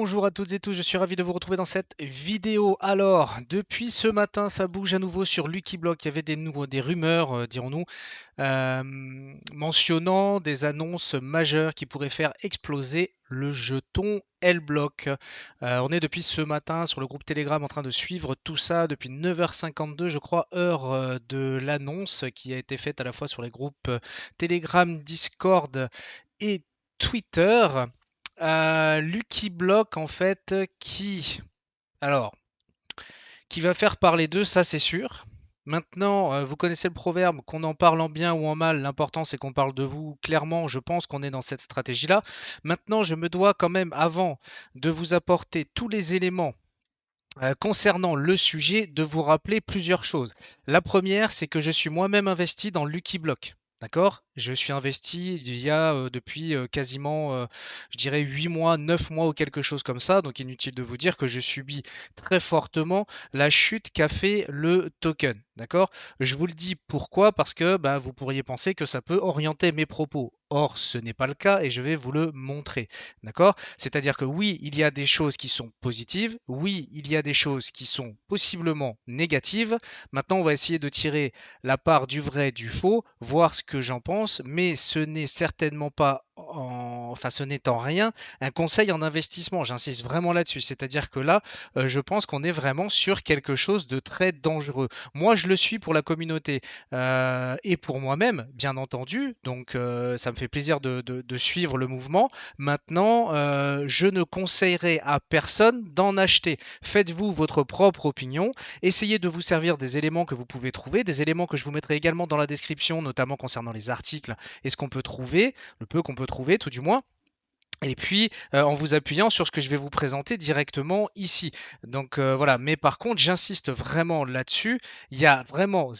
Bonjour à toutes et tous, je suis ravi de vous retrouver dans cette vidéo. Alors, depuis ce matin, ça bouge à nouveau sur Lucky Block. Il y avait des rumeurs, dirons-nous, mentionnant des annonces majeures qui pourraient faire exploser le jeton L-Block. On est depuis ce matin sur le groupe Telegram en train de suivre tout ça depuis 9h52, je crois, heure de l'annonce qui a été faite à la fois sur les groupes Telegram, Discord et Twitter. Lucky Block en fait alors qui va faire parler d'eux, ça c'est sûr. Maintenant, vous connaissez le proverbe qu'on en parle en bien ou en mal, l'important c'est qu'on parle de vous. Clairement, je pense qu'on est dans cette stratégie-là. Maintenant, je me dois quand même, avant de vous apporter tous les éléments concernant le sujet, de vous rappeler plusieurs choses. La première, c'est que je suis moi-même investi dans Lucky Block. D'accord? Je suis investi il y a depuis quasiment, je dirais, 8 mois, 9 mois ou quelque chose comme ça. Donc inutile de vous dire que je subis très fortement la chute qu'a fait le token. D'accord? Je vous le dis pourquoi? Parce que bah, vous pourriez penser que ça peut orienter mes propos. Or, ce n'est pas le cas et je vais vous le montrer. D'accord? C'est-à-dire que oui, il y a des choses qui sont positives, oui, il y a des choses qui sont possiblement négatives. Maintenant, on va essayer de tirer la part du vrai du faux, voir ce que j'en pense, mais ce n'est certainement pas enfin ce n'est en rien un conseil en investissement. J'insiste vraiment là-dessus. C'est-à-dire que là, je pense qu'on est vraiment sur quelque chose de très dangereux. Moi, je le suis pour la communauté et pour moi-même, bien entendu. Donc, ça me fait plaisir de suivre le mouvement. Maintenant, je ne conseillerais à personne d'en acheter. Faites-vous votre propre opinion. Essayez de vous servir des éléments que vous pouvez trouver, des éléments que je vous mettrai également dans la description, notamment concernant les articles et ce qu'on peut trouver, le peu qu'on peut trouver tout du moins. Et puis en vous appuyant sur ce que je vais vous présenter directement ici. Donc voilà, mais par contre, j'insiste vraiment là-dessus. Il y a vraiment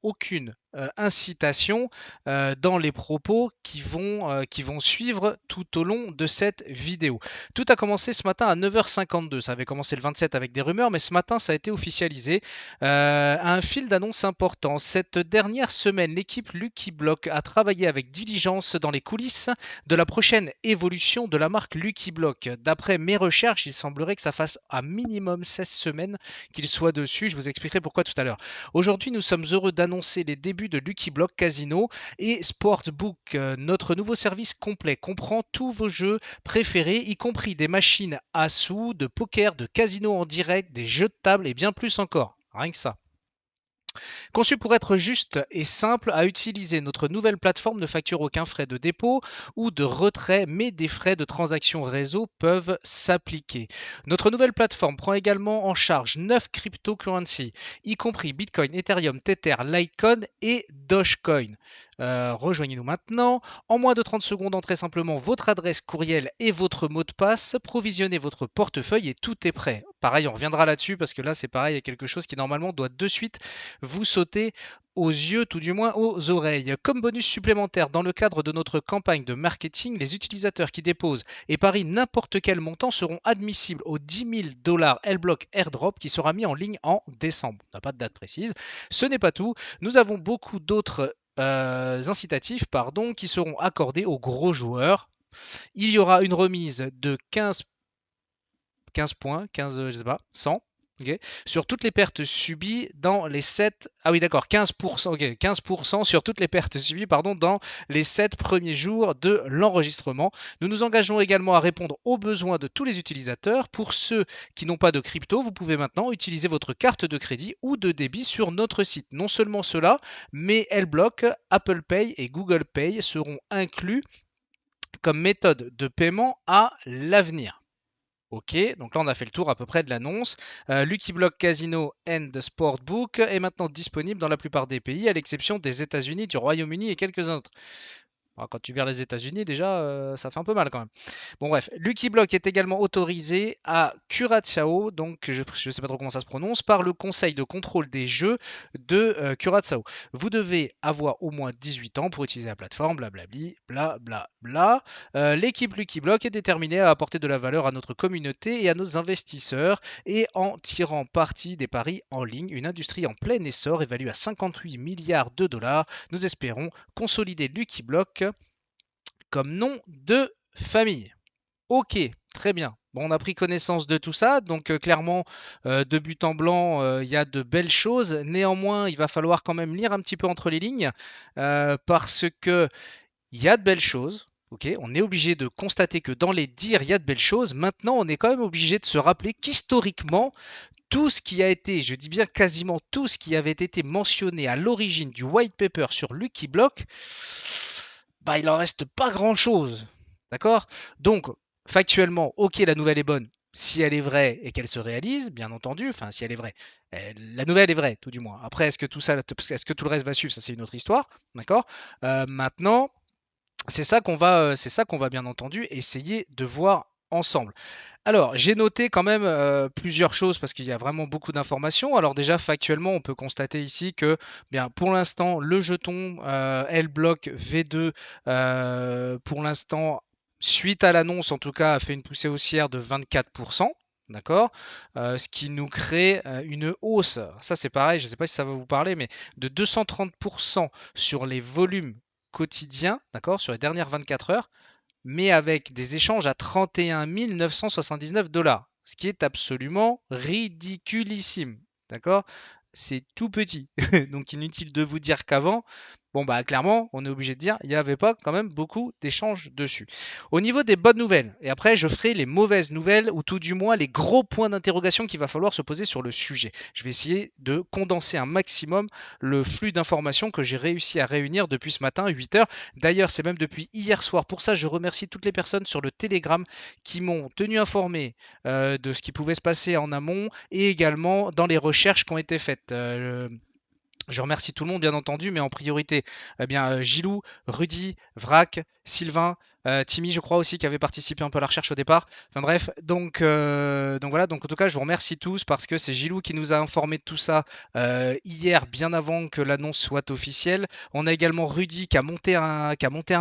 aucune incitation dans les propos qui vont suivre tout au long de cette vidéo. Tout a commencé ce matin à 9h52. Ça avait commencé le 27 avec des rumeurs, mais ce matin, ça a été officialisé à un fil d'annonce important. Cette dernière semaine, l'équipe Lucky Block a travaillé avec diligence dans les coulisses de la prochaine évolution de la marque Lucky Block. D'après mes recherches, il semblerait que ça fasse à minimum 16 semaines qu'il soit dessus. Je vous expliquerai pourquoi tout à l'heure. Aujourd'hui, nous sommes heureux d'annoncer les débuts de Lucky Block Casino et Sportbook. Notre nouveau service complet comprend tous vos jeux préférés, y compris des machines à sous, de poker, de casino en direct, des jeux de table et bien plus encore. Rien que ça. Conçu pour être juste et simple à utiliser, notre nouvelle plateforme ne facture aucun frais de dépôt ou de retrait, mais des frais de transaction réseau peuvent s'appliquer. Notre nouvelle plateforme prend également en charge 9 cryptocurrencies, y compris Bitcoin, Ethereum, Tether, Litecoin et Dogecoin. Rejoignez-nous maintenant. En moins de 30 secondes, entrez simplement votre adresse courriel et votre mot de passe, provisionnez votre portefeuille et tout est prêt. Pareil, on reviendra là-dessus parce que là, c'est pareil, il y a quelque chose qui normalement doit de suite vous sautez aux yeux, tout du moins aux oreilles. Comme bonus supplémentaire, dans le cadre de notre campagne de marketing, les utilisateurs qui déposent et parient n'importe quel montant seront admissibles aux 10 000 dollars L-Block Airdrop qui sera mis en ligne en décembre. On n'a pas de date précise. Ce n'est pas tout. Nous avons beaucoup d'autres incitatifs qui seront accordés aux gros joueurs. Il y aura une remise de 15 points, 15, je sais pas, 100. Okay. Sur toutes les pertes subies dans les 7... Ah oui, d'accord, 15%, ok, 15% sur toutes les pertes subies dans les 7 premiers jours de l'enregistrement. Nous nous engageons également à répondre aux besoins de tous les utilisateurs. Pour ceux qui n'ont pas de crypto, vous pouvez maintenant utiliser votre carte de crédit ou de débit sur notre site. Non seulement cela, mais L-Block, Apple Pay et Google Pay seront inclus comme méthode de paiement à l'avenir. Ok, donc là on a fait le tour à peu près de l'annonce. Lucky Block Casino and Sportbook est maintenant disponible dans la plupart des pays, à l'exception des États-Unis, du Royaume-Uni et quelques autres. Alors, quand tu viens les États-Unis, déjà, ça fait un peu mal quand même. Bon, bref, Lucky Block est également autorisé à Curaçao, donc je ne sais pas trop comment ça se prononce, par le Conseil de contrôle des jeux de Curaçao. Vous devez avoir au moins 18 ans pour utiliser la plateforme, blablabli, blablabla. L'équipe Lucky Block est déterminée à apporter de la valeur à notre communauté et à nos investisseurs, et en tirant parti des paris en ligne, une industrie en plein essor évaluée à 58 milliards de dollars. Nous espérons consolider Lucky Block comme nom de famille. Ok, très bien. Bon, on a pris connaissance de tout ça, donc clairement, de but en blanc, il y a de belles choses. Néanmoins, il va falloir quand même lire un petit peu entre les lignes, parce que il y a de belles choses. Ok, on est obligé de constater que dans les dires, il y a de belles choses. Maintenant, on est quand même obligé de se rappeler qu'historiquement, tout ce qui a été, je dis bien quasiment tout ce qui avait été mentionné à l'origine du white paper sur Lucky Block, bah, il en reste pas grand-chose. D'accord? Donc, factuellement, ok, la nouvelle est bonne. Si elle est vraie et qu'elle se réalise, bien entendu, enfin si elle est vraie, la nouvelle est vraie, tout du moins. Après, est-ce que tout ça, est-ce que tout le reste va suivre, ça c'est une autre histoire, d'accord. Maintenant, c'est ça qu'on va bien entendu essayer de voir ensemble. Alors, j'ai noté quand même plusieurs choses parce qu'il y a vraiment beaucoup d'informations. Alors déjà, factuellement, on peut constater ici que, bien, pour l'instant, le jeton L-Block V2, pour l'instant, suite à l'annonce, en tout cas, a fait une poussée haussière de 24%. D'accord. Ce qui nous crée une hausse, ça c'est pareil, je ne sais pas si ça va vous parler, mais de 230% sur les volumes quotidiens, d'accord, sur les dernières 24 heures, mais avec des échanges à 31 979 dollars, ce qui est absolument ridiculissime. D'accord? C'est tout petit. Donc inutile de vous dire qu'avant, bon bah clairement, on est obligé de dire, il n'y avait pas quand même beaucoup d'échanges dessus. Au niveau des bonnes nouvelles, et après je ferai les mauvaises nouvelles, ou tout du moins les gros points d'interrogation qu'il va falloir se poser sur le sujet. Je vais essayer de condenser un maximum le flux d'informations que j'ai réussi à réunir depuis ce matin, 8 heures. D'ailleurs, c'est même depuis hier soir. Pour ça, je remercie toutes les personnes sur le Telegram qui m'ont tenu informé de ce qui pouvait se passer en amont et également dans les recherches qui ont été faites. Je remercie tout le monde, bien entendu, mais en priorité, eh bien, Gilou, Rudy, Vrac, Sylvain, Timmy, je crois aussi, qui avait participé un peu à la recherche au départ. Enfin bref, donc voilà, donc en tout cas, je vous remercie tous parce que c'est Gilou qui nous a informé de tout ça hier, bien avant que l'annonce soit officielle. On a également Rudy qui a monté un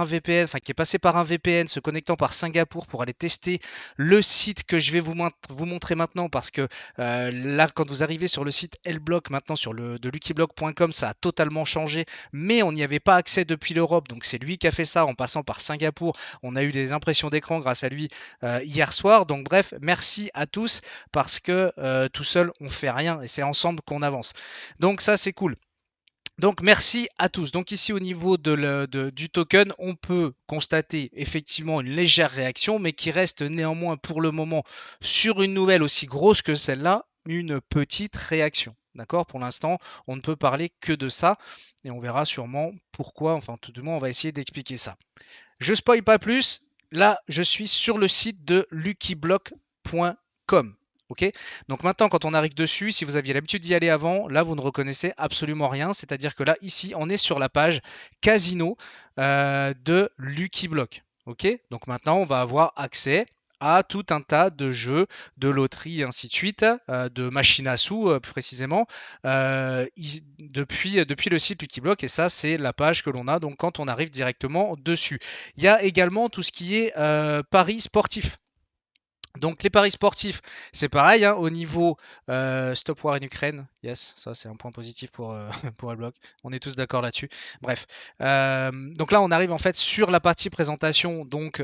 VPN, enfin qui est passé par un VPN, se connectant par Singapour pour aller tester le site que je vais vous montrer maintenant parce que là, quand vous arrivez sur le site Lblock, maintenant sur le de luckyblock.com, ça a totalement changé, mais on n'y avait pas accès depuis l'Europe, donc c'est lui qui a fait ça en passant par Singapour. On a eu des impressions d'écran grâce à lui hier soir. Donc bref, merci à tous parce que tout seul on fait rien et c'est ensemble qu'on avance. Donc ça c'est cool. Donc merci à tous. Donc ici au niveau du token, on peut constater effectivement une légère réaction, mais qui reste néanmoins pour le moment sur une nouvelle aussi grosse que celle-là, une petite réaction. D'accord. Pour l'instant, on ne peut parler que de ça et on verra sûrement pourquoi, enfin tout du moins on va essayer d'expliquer ça. Je spoil pas plus, là je suis sur le site de luckyblock.com. Ok. Donc maintenant, quand on arrive dessus, si vous aviez l'habitude d'y aller avant, là vous ne reconnaissez absolument rien. C'est-à-dire que là, ici, on est sur la page casino de Lucky Block. Ok. Donc maintenant, on va avoir accès à tout un tas de jeux, de loteries et ainsi de suite, de machines à sous plus précisément, depuis le site Lucky Block. Et ça, c'est la page que l'on a donc quand on arrive directement dessus. Il y a également tout ce qui est paris sportif. Donc les paris sportifs, c'est pareil, hein, au niveau Stop War in Ukraine, yes, ça c'est un point positif pour, pour Adblock, on est tous d'accord là-dessus. Bref, donc là on arrive en fait sur la partie présentation donc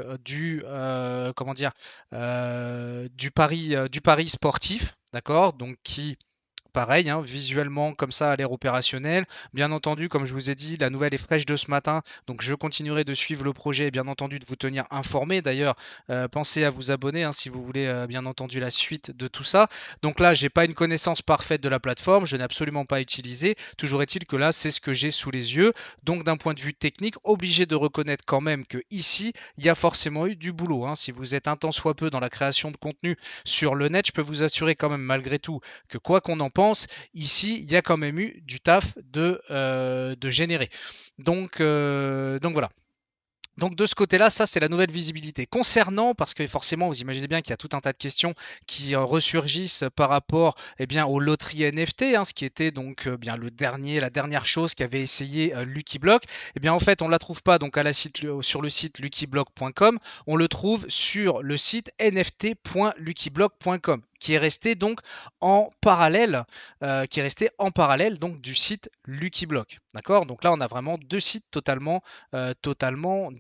comment dire, du pari sportif, d'accord, donc qui pareil, hein, visuellement comme ça a l'air opérationnel. Bien entendu, comme je vous ai dit, la nouvelle est fraîche de ce matin, donc je continuerai de suivre le projet et bien entendu de vous tenir informé. D'ailleurs, pensez à vous abonner hein, si vous voulez bien entendu la suite de tout ça. Donc là, j'ai pas une connaissance parfaite de la plateforme, je n'ai absolument pas utilisé. Toujours est-il que là, c'est ce que j'ai sous les yeux. Donc d'un point de vue technique, obligé de reconnaître quand même que ici, il y a forcément eu du boulot. Hein. Si vous êtes un tant soit peu dans la création de contenu sur le net, je peux vous assurer quand même malgré tout que quoi qu'on en pense, ici, il y a quand même eu du taf de générer. Donc voilà. Donc de ce côté-là, ça c'est la nouvelle visibilité. Concernant, parce que forcément vous imaginez bien qu'il y a tout un tas de questions qui ressurgissent par rapport eh bien, aux loteries NFT, hein, ce qui était donc bien la dernière chose qu'avait essayé Lucky Block. Eh bien en fait on ne la trouve pas donc sur le site luckyblock.com, on le trouve sur le site nft.luckyblock.com qui est resté donc en parallèle, donc du site Lucky Block. D'accord. Donc là on a vraiment deux sites totalement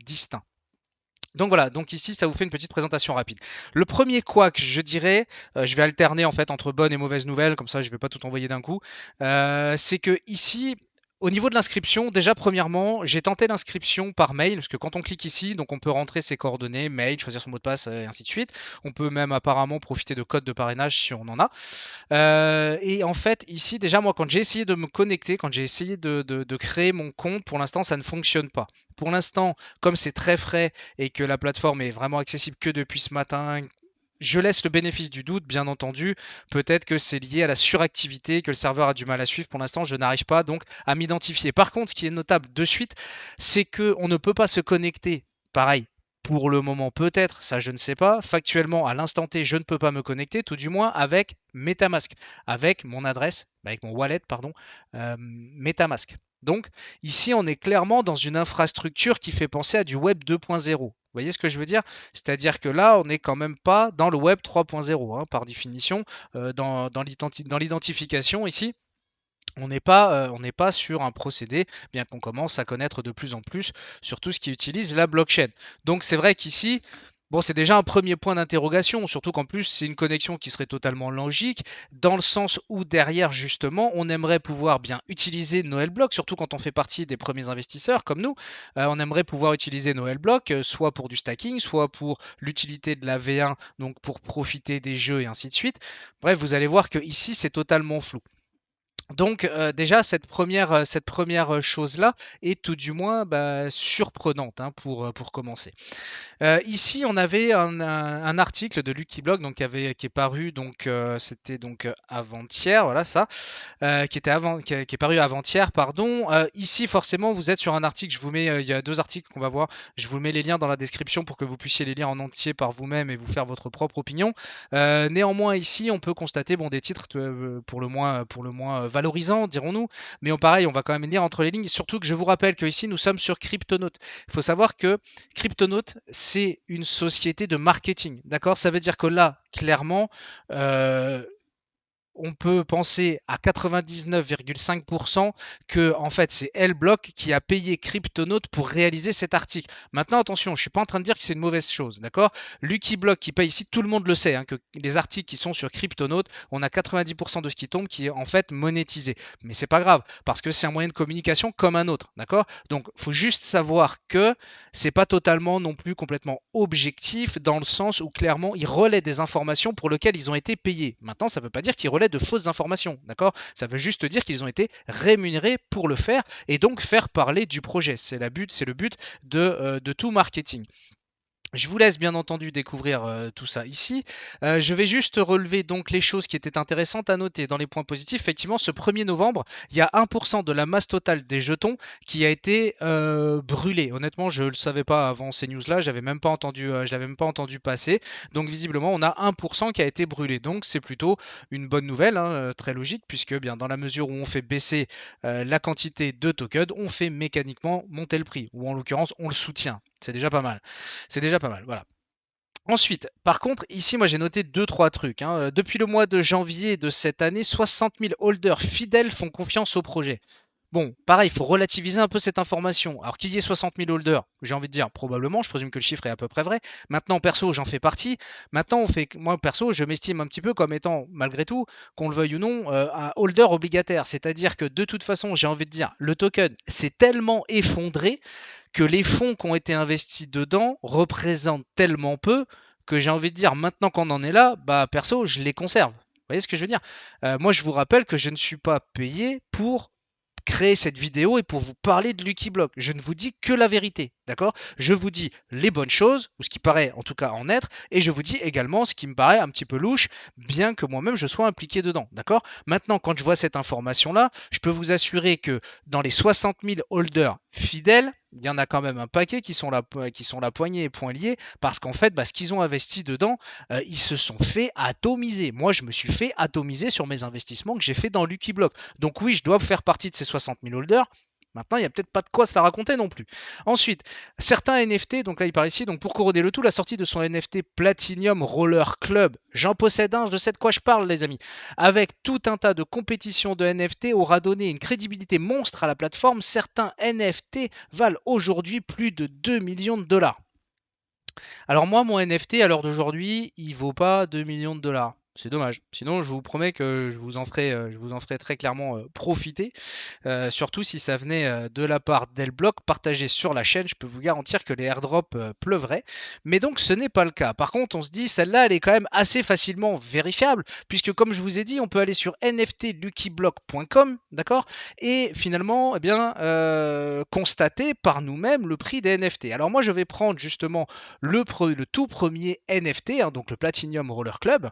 distincts. Donc voilà, donc ici ça vous fait une petite présentation rapide. Le premier couac, je dirais, je vais alterner en fait entre bonnes et mauvaises nouvelles, comme ça je ne vais pas tout envoyer d'un coup. C'est que ici, au niveau de l'inscription, déjà premièrement, j'ai tenté l'inscription par mail, parce que quand on clique ici, donc on peut rentrer ses coordonnées, mail, choisir son mot de passe et ainsi de suite. On peut même apparemment profiter de codes de parrainage si on en a. Et en fait, ici, déjà, moi, quand j'ai essayé de me connecter, quand j'ai essayé de créer mon compte, pour l'instant, ça ne fonctionne pas. Pour l'instant, comme c'est très frais et que la plateforme est vraiment accessible que depuis ce matin, je laisse le bénéfice du doute, bien entendu. Peut-être que c'est lié à la suractivité, que le serveur a du mal à suivre. Pour l'instant, je n'arrive pas donc à m'identifier. Par contre, ce qui est notable de suite, c'est qu'on ne peut pas se connecter. Pareil, pour le moment, peut-être, ça je ne sais pas. Factuellement, à l'instant T, je ne peux pas me connecter, tout du moins avec MetaMask, avec mon adresse, avec mon wallet, pardon, MetaMask. Donc ici, on est clairement dans une infrastructure qui fait penser à du Web 2.0. Vous voyez ce que je veux dire? C'est-à-dire que là, on n'est quand même pas dans le Web 3.0, hein, par définition, dans l'identification ici. On n'est pas sur un procédé, bien qu'on commence à connaître de plus en plus sur tout ce qui utilise la blockchain. Donc c'est vrai qu'ici, bon, c'est déjà un premier point d'interrogation, surtout qu'en plus c'est une connexion qui serait totalement logique, dans le sens où derrière justement on aimerait pouvoir bien utiliser Noël Block, surtout quand on fait partie des premiers investisseurs comme nous. On aimerait pouvoir utiliser Noël Block, soit pour du stacking, soit pour l'utilité de la V1, donc pour profiter des jeux et ainsi de suite. Bref, vous allez voir que ici c'est totalement flou. Donc déjà cette première chose-là est tout du moins surprenante, hein, pour commencer. Ici, on avait un article de Lucky Blog donc, qui est paru, donc c'était donc avant-hier, voilà ça, qui est paru avant-hier, pardon. Ici, forcément, vous êtes sur un article, je vous mets, il y a deux articles qu'on va voir, je vous mets les liens dans la description pour que vous puissiez les lire en entier par vous-même et vous faire votre propre opinion. Néanmoins, ici, on peut constater des titres pour le moins valorisants, dirons-nous, mais pareil, on va quand même lire entre les lignes, surtout que je vous rappelle que ici, nous sommes sur Cryptonaut. Il faut savoir que Cryptonaut, c'est une société de marketing, d'accord? Ça veut dire que là, clairement, on peut penser à 99,5% que en fait c'est L-Block qui a payé Cryptonaut pour réaliser cet article. Maintenant attention, je suis pas en train de dire que c'est une mauvaise chose, d'accord? Lucky Block qui paye ici, tout le monde le sait, hein, que les articles qui sont sur Cryptonaut, on a 90% de ce qui tombe qui est en fait monétisé. Mais c'est pas grave parce que c'est un moyen de communication comme un autre, d'accord? Donc faut juste savoir que c'est pas totalement non plus complètement objectif dans le sens où clairement ils relaient des informations pour lesquelles ils ont été payés. Maintenant, ça ne veut pas dire qu'ils relaient de fausses informations, d'accord? Ça veut juste dire qu'ils ont été rémunérés pour le faire et donc faire parler du projet. C'est le but de tout marketing. Je vous laisse bien entendu découvrir tout ça ici. Je vais juste relever donc les choses qui étaient intéressantes à noter dans les points positifs. Effectivement, ce 1er novembre, il y a 1% de la masse totale des jetons qui a été brûlée. Honnêtement, je ne le savais pas avant ces news-là, je l'avais même pas entendu passer. Donc visiblement, on a 1% qui a été brûlé. Donc c'est plutôt une bonne nouvelle, hein, très logique, puisque bien dans la mesure où on fait baisser la quantité de tokens, on fait mécaniquement monter le prix, ou en l'occurrence, on le soutient. C'est déjà pas mal. C'est déjà pas mal, voilà. Ensuite, par contre, ici, moi j'ai noté deux trois trucs, hein. Depuis le mois de janvier de cette année, 60 000 holders fidèles font confiance au projet. Bon, pareil, il faut relativiser un peu cette information. Alors qu'il y ait 60 000 holders, j'ai envie de dire probablement, je présume que le chiffre est à peu près vrai. Maintenant, perso, j'en fais partie. Maintenant, moi, perso, je m'estime un petit peu comme étant, malgré tout, qu'on le veuille ou non, un holder obligataire. C'est-à-dire que de toute façon, j'ai envie de dire, le token s'est tellement effondré que les fonds qui ont été investis dedans représentent tellement peu que j'ai envie de dire, maintenant qu'on en est là, perso, je les conserve. Vous voyez ce que je veux dire? Moi, je vous rappelle que je ne suis pas payé pour créer cette vidéo et pour vous parler de Lucky Block. Je ne vous dis que la vérité, d'accord? Je vous dis les bonnes choses, ou ce qui paraît en tout cas en être, et je vous dis également ce qui me paraît un petit peu louche, bien que moi-même je sois impliqué dedans, d'accord? Maintenant, quand je vois cette information-là, je peux vous assurer que dans les 60 000 holders fidèles, il y en a quand même un paquet qui sont la poignée et poings liés, parce qu'en fait, ce qu'ils ont investi dedans, ils se sont fait atomiser. Moi, je me suis fait atomiser sur mes investissements que j'ai fait dans Lucky Block. Donc oui, je dois faire partie de ces 60 000 holders. Maintenant, il n'y a peut-être pas de quoi se la raconter non plus. Ensuite, certains NFT, donc là il parle ici, donc pour couronner le tout, la sortie de son NFT Platinum Roller Club, j'en possède un, je sais de quoi je parle les amis, avec tout un tas de compétitions de NFT aura donné une crédibilité monstre à la plateforme. Certains NFT valent aujourd'hui plus de 2 millions de dollars. Alors moi, mon NFT, à l'heure d'aujourd'hui, il vaut pas 2 millions de dollars. C'est dommage. Sinon, je vous promets que je vous en ferai très clairement profiter. Surtout si ça venait de la part d'Elblock partagé sur la chaîne, je peux vous garantir que les airdrops pleuvraient. Mais donc ce n'est pas le cas. Par contre, on se dit celle-là, elle est quand même assez facilement vérifiable, puisque comme je vous ai dit, on peut aller sur nftluckyblock.com, d'accord, et finalement, eh bien, constater par nous-mêmes le prix des NFT. Alors moi, je vais prendre justement le tout premier NFT, hein, donc le Platinum Roller Club,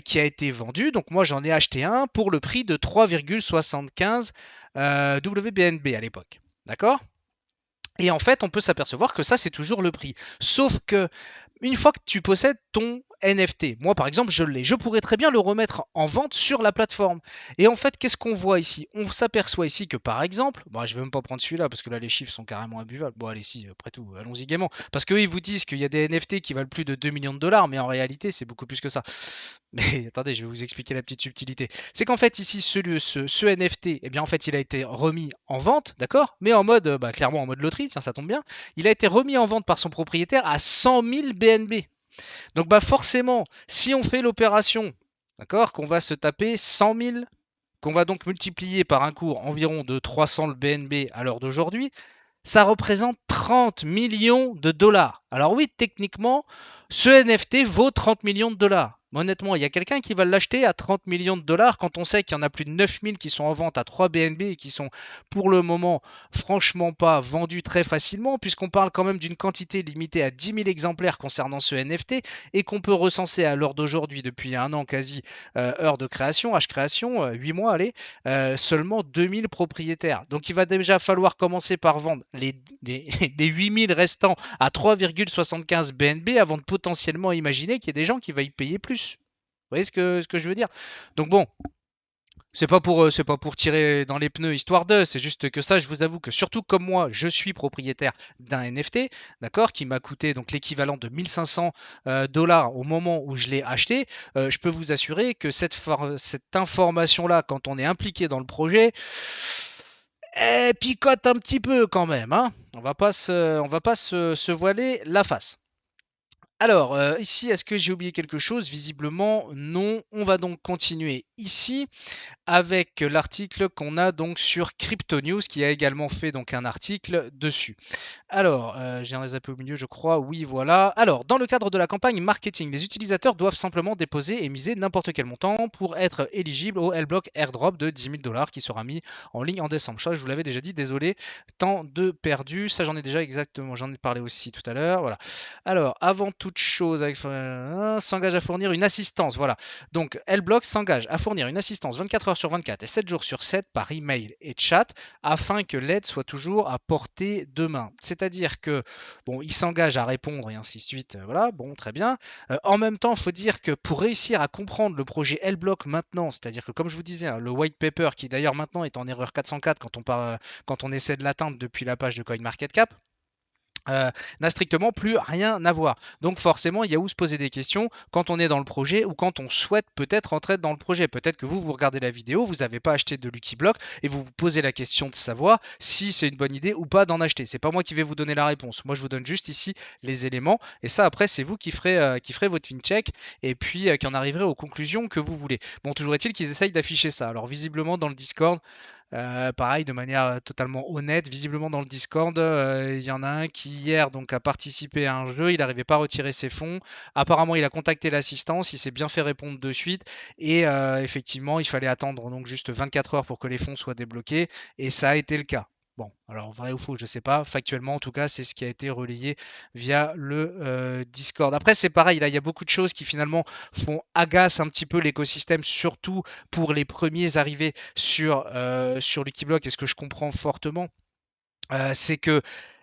qui a été vendu. Donc moi, j'en ai acheté un pour le prix de 3,75 WBNB à l'époque. D'accord. Et en fait, on peut s'apercevoir que ça, c'est toujours le prix. Sauf que une fois que tu possèdes ton NFT, moi par exemple, je l'ai, je pourrais très bien le remettre en vente sur la plateforme. Et en fait, qu'est-ce qu'on voit ici? On s'aperçoit ici que par exemple, bon, je vais même pas prendre celui-là parce que là les chiffres sont carrément imbuvables. Bon, allez, si, après tout, allons-y gaiement. Parce qu'eux, ils vous disent qu'il y a des NFT qui valent plus de 2 millions de dollars, mais en réalité, c'est beaucoup plus que ça. Mais attendez, je vais vous expliquer la petite subtilité. C'est qu'en fait, ici, ce NFT, eh bien, en fait, il a été remis en vente, d'accord? Mais en mode, bah, clairement en mode loterie, tiens, ça tombe bien. Il a été remis en vente par son propriétaire à 100 000 BNB. Donc, bah, forcément, si on fait l'opération, d'accord, qu'on va se taper 100 000, qu'on va donc multiplier par un cours environ de 300 le BNB à l'heure d'aujourd'hui, ça représente 30 millions de dollars. Alors oui, techniquement, ce NFT vaut 30 millions de dollars. Mais honnêtement, il y a quelqu'un qui va l'acheter à 30 millions de dollars quand on sait qu'il y en a plus de 9000 qui sont en vente à 3 BNB et qui sont pour le moment franchement pas vendus très facilement puisqu'on parle quand même d'une quantité limitée à 10 000 exemplaires concernant ce NFT et qu'on peut recenser à l'heure d'aujourd'hui depuis un an quasi heure de création, H création, 8 mois, allez, seulement 2000 propriétaires. Donc il va déjà falloir commencer par vendre les 8000 restants à 3,75 BNB avant de potentiellement imaginer qu'il y a des gens qui vont y payer plus. Vous voyez ce que je veux dire? Donc bon, c'est pas pour tirer dans les pneus histoire de, c'est juste que ça, je vous avoue que surtout comme moi, je suis propriétaire d'un NFT, d'accord, qui m'a coûté donc l'équivalent de 1500 dollars au moment où je l'ai acheté. Je peux vous assurer que cette information-là, quand on est impliqué dans le projet, elle picote un petit peu quand même, hein. On va pas se voiler la face. Alors, ici, est-ce que j'ai oublié quelque chose? Visiblement, non. On va donc continuer ici avec l'article qu'on a donc sur Crypto News qui a également fait donc un article dessus. Alors, j'ai un zappé au milieu, je crois. Oui, voilà. Alors, dans le cadre de la campagne marketing, les utilisateurs doivent simplement déposer et miser n'importe quel montant pour être éligible au L-Block Airdrop de 10 000 dollars qui sera mis en ligne en décembre. Ça, je vous l'avais déjà dit, désolé. Tant de perdu. Ça, j'en ai déjà exactement. J'en ai parlé aussi tout à l'heure. Voilà. Alors, avant toute chose, s'engage à fournir une assistance. Voilà. Donc, L-Block s'engage à fournir une assistance 24 heures sur 24 et 7 jours sur 7 par email et chat afin que l'aide soit toujours à portée de main. C'est-à-dire que, bon, il s'engage à répondre et ainsi de suite, voilà, bon, très bien. En même temps, il faut dire que pour réussir à comprendre le projet L-Block maintenant, c'est-à-dire que comme je vous disais, hein, le white paper qui d'ailleurs maintenant est en erreur 404 quand on essaie de l'atteindre depuis la page de CoinMarketCap, n'a strictement plus rien à voir. Donc forcément, il y a où se poser des questions quand on est dans le projet ou quand on souhaite peut-être entrer dans le projet. Peut-être que vous regardez la vidéo, vous n'avez pas acheté de Lucky Block et vous vous posez la question de savoir si c'est une bonne idée ou pas d'en acheter. C'est pas moi qui vais vous donner la réponse. Moi, je vous donne juste ici les éléments et ça, après, c'est vous qui ferez votre fin check et puis qui en arriverez aux conclusions que vous voulez. Bon, toujours est-il qu'ils essayent d'afficher ça. Alors visiblement dans le Discord, pareil, de manière totalement honnête, visiblement dans le Discord, il y en a un qui hier donc a participé à un jeu, il n'arrivait pas à retirer ses fonds. Apparemment, il a contacté l'assistance, il s'est bien fait répondre de suite et effectivement, il fallait attendre donc juste 24 heures pour que les fonds soient débloqués et ça a été le cas. Bon, alors vrai ou faux, je ne sais pas. Factuellement, en tout cas, c'est ce qui a été relayé via le Discord. Après, c'est pareil, là, il y a beaucoup de choses qui finalement font agace un petit peu l'écosystème, surtout pour les premiers arrivés sur Lucky Block. Et ce que je comprends fortement, c'est que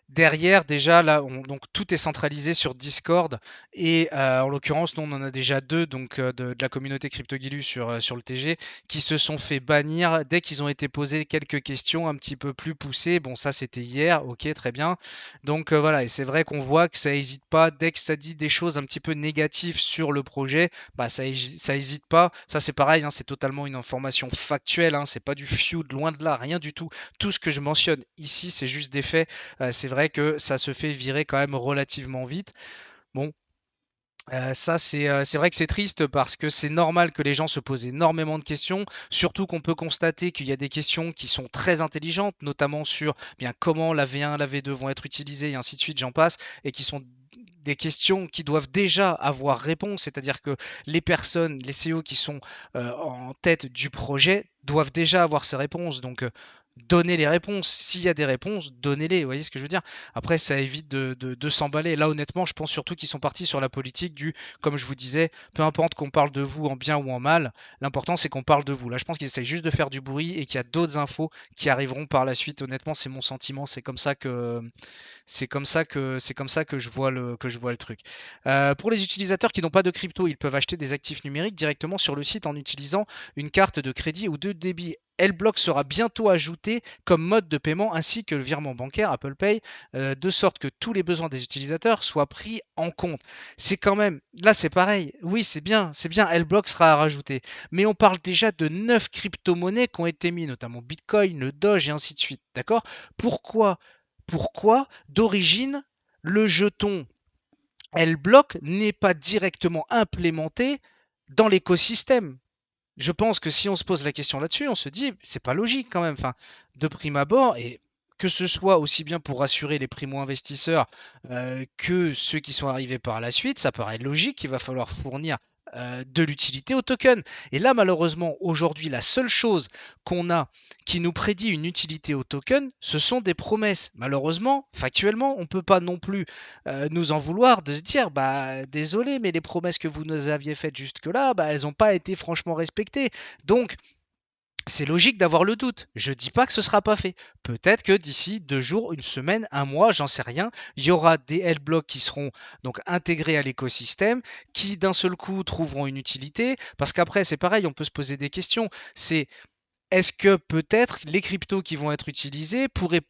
derrière, déjà, là, donc tout est centralisé sur Discord. Et en l'occurrence, nous, on en a déjà deux donc, de la communauté CryptoGilu sur le TG qui se sont fait bannir dès qu'ils ont été posés quelques questions un petit peu plus poussées. Bon, ça, c'était hier. Ok, très bien. Donc voilà, et c'est vrai qu'on voit que ça n'hésite pas. Dès que ça dit des choses un petit peu négatives sur le projet, bah, ça n'hésite pas. Ça, c'est pareil, hein, c'est totalement une information factuelle. Hein, c'est pas du feud, loin de là, rien du tout. Tout ce que je mentionne ici, c'est juste des faits. C'est vrai que ça se fait virer quand même relativement vite. Bon, ça, c'est vrai que c'est triste parce que c'est normal que les gens se posent énormément de questions, surtout qu'on peut constater qu'il y a des questions qui sont très intelligentes, notamment sur bien comment la V1, la V2 vont être utilisées et ainsi de suite, j'en passe, et qui sont des questions qui doivent déjà avoir réponse, c'est-à-dire que les personnes, les CEO qui sont en tête du projet doivent déjà avoir ces réponses. Donc, donnez les réponses. S'il y a des réponses, donnez-les. Vous voyez ce que je veux dire? Après, ça évite de s'emballer. Là, honnêtement, je pense surtout qu'ils sont partis sur la politique du, comme je vous disais, peu importe qu'on parle de vous en bien ou en mal, l'important c'est qu'on parle de vous. Là, je pense qu'ils essayent juste de faire du bruit et qu'il y a d'autres infos qui arriveront par la suite. Honnêtement, c'est mon sentiment. C'est comme ça que je vois le truc. Pour les utilisateurs qui n'ont pas de crypto, ils peuvent acheter des actifs numériques directement sur le site en utilisant une carte de crédit ou de débit. L-Block sera bientôt ajouté comme mode de paiement ainsi que le virement bancaire Apple Pay, de sorte que tous les besoins des utilisateurs soient pris en compte. C'est quand même, là c'est pareil, oui c'est bien, L-Block sera rajouté, mais on parle déjà de 9 crypto-monnaies qui ont été mis, notamment Bitcoin, le Doge et ainsi de suite, d'accord? Pourquoi d'origine le jeton L-Block n'est pas directement implémenté dans l'écosystème? Je pense que si on se pose la question là-dessus, on se dit, c'est pas logique quand même. Enfin, de prime abord, et que ce soit aussi bien pour rassurer les primo-investisseurs que ceux qui sont arrivés par la suite, ça paraît logique qu'il va falloir fournir de l'utilité au token. Et là, malheureusement, aujourd'hui, la seule chose qu'on a qui nous prédit une utilité au token, ce sont des promesses. Malheureusement, factuellement, on ne peut pas non plus nous en vouloir de se dire bah désolé mais les promesses que vous nous aviez faites jusque-là, bah, elles n'ont pas été franchement respectées. Donc c'est logique d'avoir le doute. Je dis pas que ce sera pas fait. Peut-être que d'ici 2 jours, une semaine, un mois, j'en sais rien, il y aura des L-blocks qui seront donc intégrés à l'écosystème, qui d'un seul coup trouveront une utilité. Parce qu'après, c'est pareil, on peut se poser des questions. C'est est-ce que peut-être les cryptos qui vont être utilisés pourraient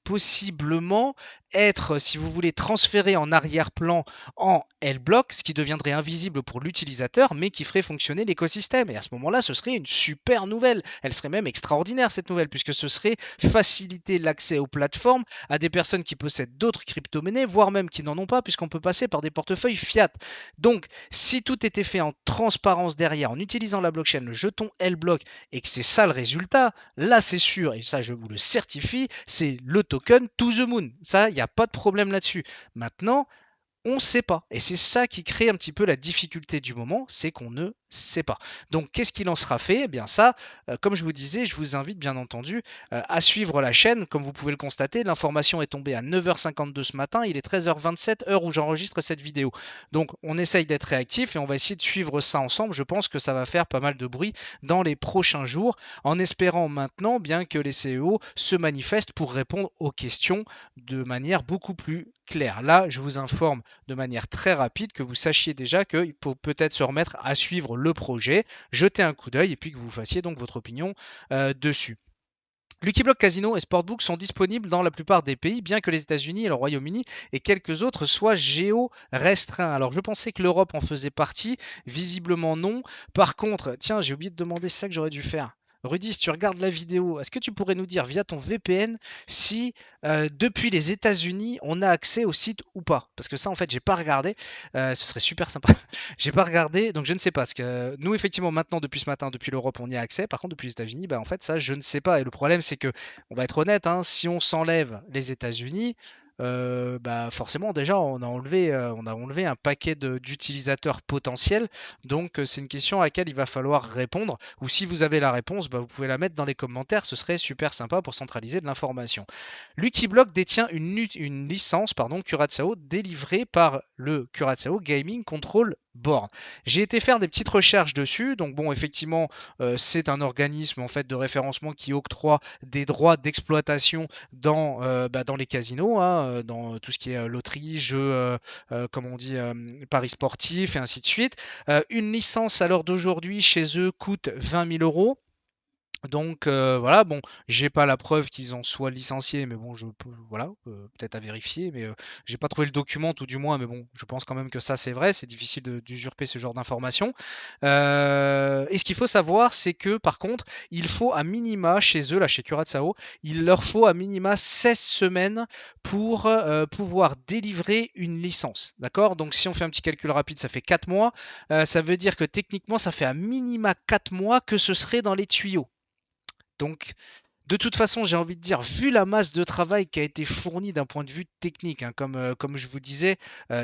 possiblement être, si vous voulez, transférés en arrière-plan en L-block, ce qui deviendrait invisible pour l'utilisateur, mais qui ferait fonctionner l'écosystème. Et à ce moment-là, ce serait une super nouvelle. Elle serait même extraordinaire, cette nouvelle, puisque ce serait faciliter l'accès aux plateformes à des personnes qui possèdent d'autres crypto-monnaies, voire même qui n'en ont pas, puisqu'on peut passer par des portefeuilles fiat. Donc, si tout était fait en transparence derrière, en utilisant la blockchain, le jeton L-block, et que c'est ça le résultat, là c'est sûr, et ça je vous le certifie, c'est le token to the moon. Ça, il n'y a pas de problème là-dessus. Maintenant, on ne sait pas. Et c'est ça qui crée un petit peu la difficulté du moment, c'est qu'on ne sait pas. Donc qu'est-ce qu'il en sera fait? Eh bien ça, comme je vous disais, je vous invite bien entendu à suivre la chaîne. Comme vous pouvez le constater, l'information est tombée à 9h52 ce matin, il est 13h27, heure où j'enregistre cette vidéo. Donc on essaye d'être réactif et on va essayer de suivre ça ensemble. Je pense que ça va faire pas mal de bruit dans les prochains jours, en espérant maintenant bien que les CEO se manifestent pour répondre aux questions de manière beaucoup plus claire. Là, je vous informe de manière très rapide, que vous sachiez déjà qu'il faut peut-être se remettre à suivre le projet, jeter un coup d'œil et puis que vous fassiez donc votre opinion dessus. Lucky Block Casino et Sportbook sont disponibles dans la plupart des pays, bien que les États-Unis et le Royaume-Uni et quelques autres soient géo-restreints. Alors je pensais que l'Europe en faisait partie, visiblement non. Par contre, tiens, j'ai oublié de demander, c'est ça que j'aurais dû faire. Rudy, si tu regardes la vidéo, est-ce que tu pourrais nous dire via ton VPN si depuis les États-Unis on a accès au site ou pas? Parce que ça, en fait, j'ai pas regardé. Ce serait super sympa. J'ai pas regardé, donc je ne sais pas. Parce que nous, effectivement, maintenant, depuis ce matin, depuis l'Europe, on y a accès. Par contre, depuis les États-Unis, bah, en fait, ça, je ne sais pas. Et le problème, c'est que, on va être honnête, hein, si on s'enlève les États-Unis, bah forcément, déjà, on a enlevé un paquet d'utilisateurs potentiels. Donc, c'est une question à laquelle il va falloir répondre. Ou si vous avez la réponse, bah, vous pouvez la mettre dans les commentaires. Ce serait super sympa pour centraliser de l'information. Lucky Block détient une licence Curaçao délivrée par le Curaçao Gaming Control Board. J'ai été faire des petites recherches dessus. Donc bon, effectivement, c'est un organisme en fait de référencement qui octroie des droits d'exploitation dans les casinos, hein, dans tout ce qui est loterie, jeux, comme on dit, paris sportifs et ainsi de suite. Une licence à l'heure d'aujourd'hui chez eux coûte 20 000 euros. Donc voilà, bon, j'ai pas la preuve qu'ils en soient licenciés, mais bon, je peux, voilà, peut-être à vérifier, mais j'ai pas trouvé le document, tout du moins, mais bon, je pense quand même que ça c'est vrai, c'est difficile d'usurper ce genre d'informations. Et ce qu'il faut savoir, c'est que par contre, il faut à minima chez eux, là chez Curaçao, il leur faut à minima 16 semaines pour pouvoir délivrer une licence, d'accord? Donc si on fait un petit calcul rapide, ça fait 4 mois, ça veut dire que techniquement, ça fait à minima 4 mois que ce serait dans les tuyaux. Donc, de toute façon, j'ai envie de dire, vu la masse de travail qui a été fournie d'un point de vue technique, hein, comme je vous disais,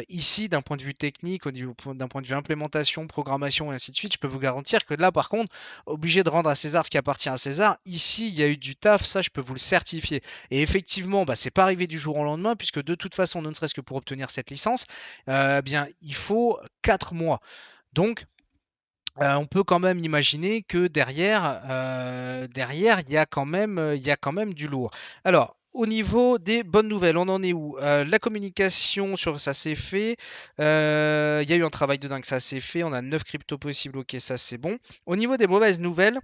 ici, d'un point de vue technique, d'un point de vue implémentation, programmation et ainsi de suite, je peux vous garantir que là, par contre, obligé de rendre à César ce qui appartient à César, ici, il y a eu du taf, ça, je peux vous le certifier. Et effectivement, bah, c'est pas arrivé du jour au lendemain, puisque de toute façon, ne serait-ce que pour obtenir cette licence, bien, il faut 4 mois. Donc, on peut quand même imaginer que derrière, il y a quand même du lourd. Alors, au niveau des bonnes nouvelles, on en est où? La communication sur ça s'est fait. Il y a eu un travail de dingue, ça s'est fait. On a 9 cryptos possibles, ok, ça c'est bon. Au niveau des mauvaises nouvelles,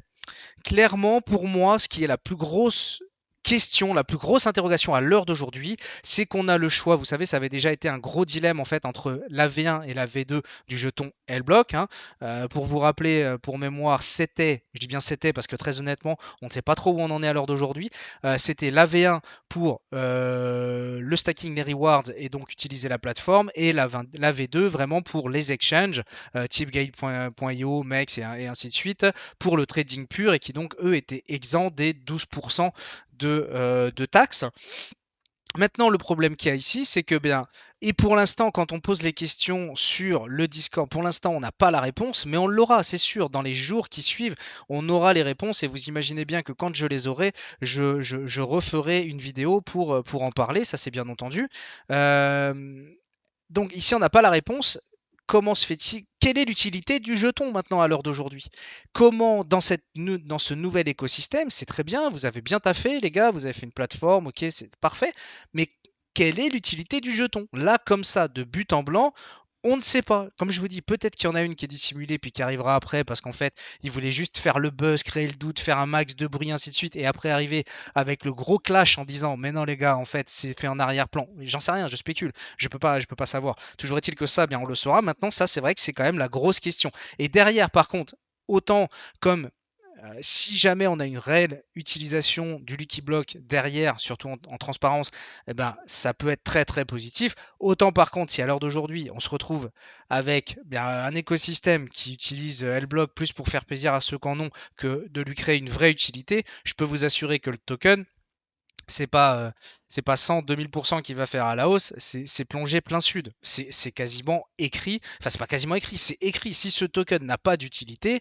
clairement, pour moi, ce qui est la plus grosse question, la plus grosse interrogation à l'heure d'aujourd'hui, c'est qu'on a le choix. Vous savez, ça avait déjà été un gros dilemme en fait entre la V1 et la V2 du jeton L-Block, hein. Pour vous rappeler, pour mémoire, c'était, je dis bien c'était parce que très honnêtement, on ne sait pas trop où on en est à l'heure d'aujourd'hui. C'était la V1 pour le stacking, les rewards et donc utiliser la plateforme, et la V2 vraiment pour les exchanges, tipgate.io, MEX et ainsi de suite, pour le trading pur, et qui donc eux étaient exempts des 12% de taxes. Maintenant, le problème qu'il y a ici, c'est que bien, et pour l'instant, quand on pose les questions sur le Discord, pour l'instant, on n'a pas la réponse, mais on l'aura, c'est sûr. Dans les jours qui suivent, on aura les réponses, et vous imaginez bien que quand je les aurai, je referai une vidéo pour en parler, ça c'est bien entendu. Euh, donc ici, on n'a pas la réponse. Comment se fait-il? Quelle est l'utilité du jeton maintenant à l'heure d'aujourd'hui? Comment, dans ce nouvel écosystème, c'est très bien, vous avez bien taffé, les gars, vous avez fait une plateforme, ok, c'est parfait, mais quelle est l'utilité du jeton? Là, comme ça, de but en blanc, on ne sait pas. Comme je vous dis, peut-être qu'il y en a une qui est dissimulée puis qui arrivera après parce qu'en fait, ils voulaient juste faire le buzz, créer le doute, faire un max de bruit, ainsi de suite, et après arriver avec le gros clash en disant mais non les gars, en fait, c'est fait en arrière-plan. J'en sais rien, je spécule, je peux pas savoir. Toujours est-il que ça, bien on le saura. Maintenant, ça c'est vrai que c'est quand même la grosse question. Et derrière, par contre, autant comme si jamais on a une réelle utilisation du Lucky Block derrière, surtout en transparence, eh ben, ça peut être très très positif. Autant par contre, si à l'heure d'aujourd'hui, on se retrouve avec bien, un écosystème qui utilise L-Block plus pour faire plaisir à ceux qui en ont que de lui créer une vraie utilité, je peux vous assurer que le token, c'est pas, c'est pas 100, 2000% qui va faire à la hausse, c'est plongé plein sud. C'est quasiment écrit, enfin c'est pas quasiment écrit, c'est écrit. Si ce token n'a pas d'utilité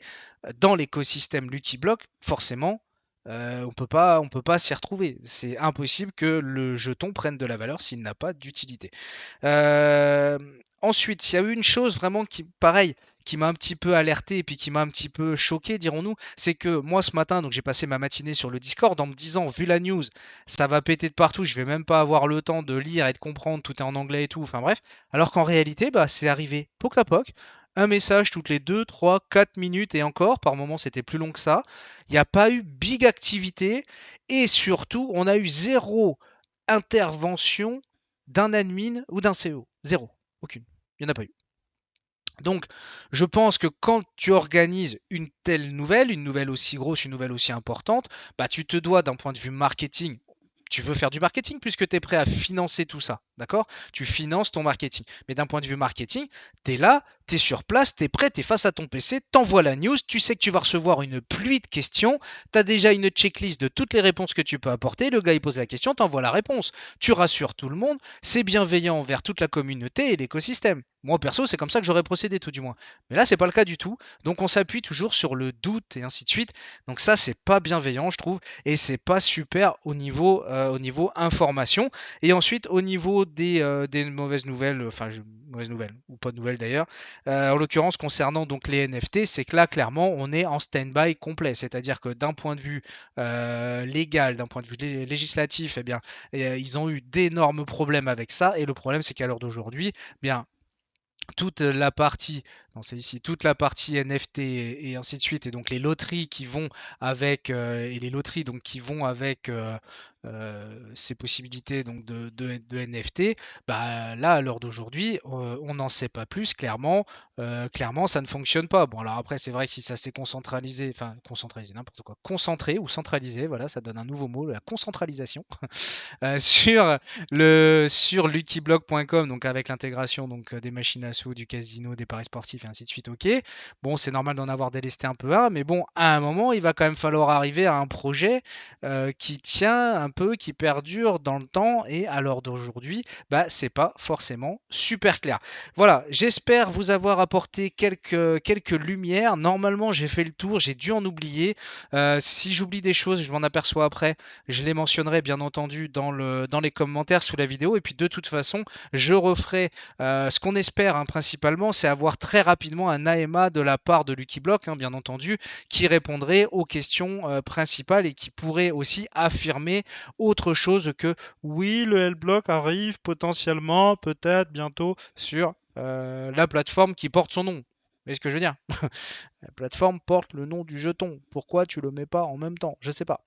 dans l'écosystème Lucky Block, forcément, on peut pas s'y retrouver. C'est impossible que le jeton prenne de la valeur s'il n'a pas d'utilité. Euh, Ensuite, il y a eu une chose vraiment qui, pareil, qui m'a un petit peu alerté et puis qui m'a un petit peu choqué, dirons-nous, c'est que moi ce matin, donc j'ai passé ma matinée sur le Discord en me disant, vu la news, ça va péter de partout, je vais même pas avoir le temps de lire et de comprendre, tout est en anglais et tout, enfin bref, alors qu'en réalité, bah, c'est arrivé poc à poc, un message toutes les 2, 3, 4 minutes, et encore, par moment c'était plus long que ça. Il n'y a pas eu big activité, et surtout, on a eu zéro intervention d'un admin ou d'un CEO. Zéro. Aucune. Il n'y en a pas eu. Donc, je pense que quand tu organises une telle nouvelle, une nouvelle aussi grosse, une nouvelle aussi importante, bah, tu te dois d'un point de vue marketing. Tu veux faire du marketing puisque tu es prêt à financer tout ça, d'accord? Tu finances ton marketing. Mais d'un point de vue marketing, tu es là, tu es sur place, tu es prêt, tu es face à ton PC, t'envoies la news, tu sais que tu vas recevoir une pluie de questions, tu as déjà une checklist de toutes les réponses que tu peux apporter, le gars il pose la question, t'envoies la réponse. Tu rassures tout le monde, c'est bienveillant envers toute la communauté et l'écosystème. Moi perso, c'est comme ça que j'aurais procédé tout du moins. Mais là, c'est pas le cas du tout. Donc on s'appuie toujours sur le doute et ainsi de suite. Donc ça, c'est pas bienveillant, je trouve, et c'est pas super au niveau information. Et ensuite, au niveau des mauvaises nouvelles, mauvaises nouvelles ou pas de nouvelles d'ailleurs, en l'occurrence concernant donc les NFT, c'est que là, clairement, on est en stand-by complet. C'est-à-dire que d'un point de vue légal, d'un point de vue législatif, eh bien, ils ont eu d'énormes problèmes avec ça. Et le problème, c'est qu'à l'heure d'aujourd'hui, eh bien toute la partie Non, c'est ici toute la partie NFT et ainsi de suite, et donc les loteries qui vont avec et les loteries donc qui vont avec ces possibilités donc de NFT. Bah là à l'heure d'aujourd'hui, on n'en sait pas plus. Clairement, clairement ça ne fonctionne pas. Bon alors après c'est vrai que si ça s'est concentralisé, enfin concentralisé n'importe quoi, concentré ou centralisé, voilà, ça donne un nouveau mot, la concentralisation. Sur luckyblock.com, donc avec l'intégration donc des machines à sous, du casino, des paris sportifs et ainsi de suite. Ok, bon, c'est normal d'en avoir délesté un peu un, mais bon, à un moment, il va quand même falloir arriver à un projet qui tient un peu, qui perdure dans le temps. Et à l'heure d'aujourd'hui, bah, c'est pas forcément super clair. Voilà, j'espère vous avoir apporté quelques lumières. Normalement, j'ai fait le tour, j'ai dû en oublier. Si j'oublie des choses, je m'en aperçois après. Je les mentionnerai bien entendu dans les commentaires sous la vidéo. Et puis de toute façon, je referai ce qu'on espère principalement, c'est avoir très rapidement un AMA de la part de Lucky Block, bien entendu, qui répondrait aux questions principales et qui pourrait aussi affirmer autre chose que oui, le L-Block arrive potentiellement, peut-être bientôt sur la plateforme qui porte son nom. Vous voyez ce que je veux dire? La plateforme porte le nom du jeton. Pourquoi tu le mets pas en même temps? Je sais pas.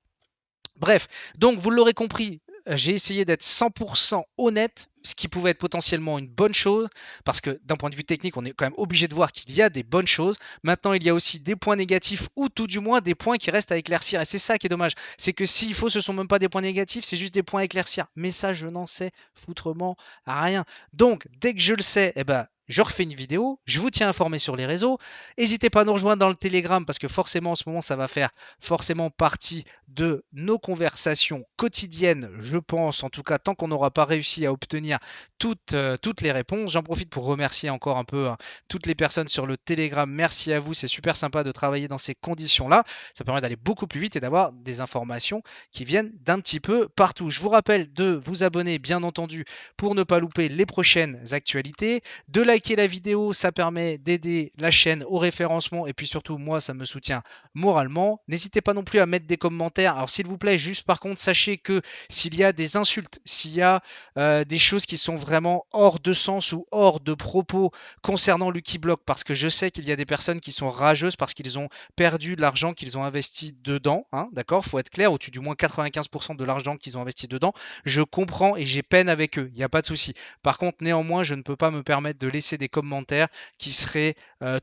Bref, donc vous l'aurez compris, j'ai essayé d'être 100% honnête, ce qui pouvait être potentiellement une bonne chose, parce que d'un point de vue technique, on est quand même obligé de voir qu'il y a des bonnes choses. Maintenant, il y a aussi des points négatifs, ou tout du moins des points qui restent à éclaircir. Et c'est ça qui est dommage. C'est que s'il faut, ce ne sont même pas des points négatifs, c'est juste des points à éclaircir. Mais ça, je n'en sais foutrement rien. Donc, dès que je le sais, eh ben, je refais une vidéo, je vous tiens informé sur les réseaux. N'hésitez pas à nous rejoindre dans le Telegram, parce que forcément, en ce moment, ça va faire forcément partie de nos conversations quotidiennes, je pense, en tout cas tant qu'on n'aura pas réussi à obtenir toutes les réponses. J'en profite pour remercier encore un peu toutes les personnes sur le Telegram. Merci à vous, c'est super sympa de travailler dans ces conditions-là. Ça permet d'aller beaucoup plus vite et d'avoir des informations qui viennent d'un petit peu partout. Je vous rappelle de vous abonner, bien entendu, pour ne pas louper les prochaines actualités. De liker la vidéo, ça permet d'aider la chaîne au référencement et puis surtout, moi, ça me soutient moralement. N'hésitez pas non plus à mettre des commentaires. Alors s'il vous plaît, juste par contre, sachez que s'il y a des insultes, s'il y a des choses qui sont vraiment hors de sens ou hors de propos concernant Lucky Block, parce que je sais qu'il y a des personnes qui sont rageuses parce qu'ils ont perdu de l'argent qu'ils ont investi dedans, d'accord, faut être clair, au-dessus du moins 95% de l'argent qu'ils ont investi dedans, je comprends et j'ai peine avec eux, il n'y a pas de souci. Par contre, néanmoins, je ne peux pas me permettre de laisser des commentaires qui seraient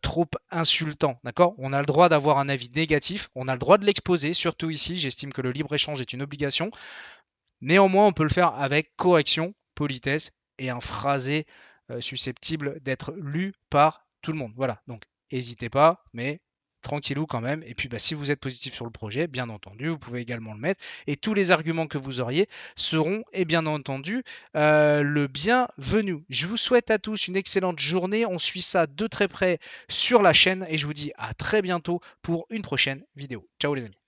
trop insultants, d'accord. On a le droit d'avoir un avis négatif, on a le droit de l'exposer, surtout ici, j'estime que le libre-échange est une obligation. Néanmoins, on peut le faire avec correction, politesse et un phrasé susceptible d'être lu par tout le monde. Voilà, donc n'hésitez pas, mais tranquillou quand même. Et puis si vous êtes positif sur le projet, bien entendu, vous pouvez également le mettre. Et tous les arguments que vous auriez seront, et bien entendu, le bienvenu. Je vous souhaite à tous une excellente journée. On suit ça de très près sur la chaîne et je vous dis à très bientôt pour une prochaine vidéo. Ciao les amis.